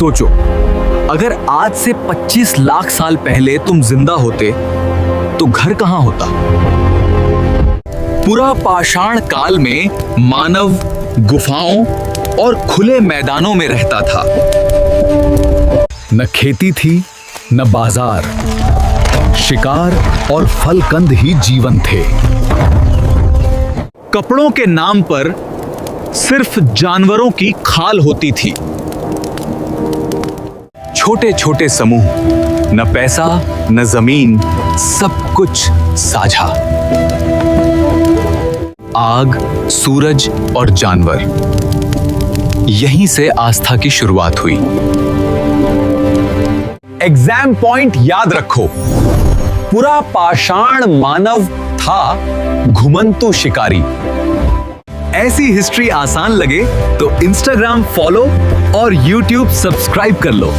सोचो, अगर आज से 25 लाख साल पहले तुम जिंदा होते तो घर कहां होता? पूरा पाषाण काल में मानव गुफाओं और खुले मैदानों में रहता था। न खेती थी, न बाजार, शिकार और फल कंद ही जीवन थे। कपड़ों के नाम पर सिर्फ जानवरों की खाल होती थी। छोटे छोटे समूह, न पैसा न जमीन, सब कुछ साझा। आग, सूरज और जानवर, यहीं से आस्था की शुरुआत हुई। एग्जाम पॉइंट याद रखो, पूरा पाषाण मानव था घुमंतु शिकारी। ऐसी हिस्ट्री आसान लगे तो इंस्टाग्राम फॉलो और यूट्यूब सब्सक्राइब कर लो।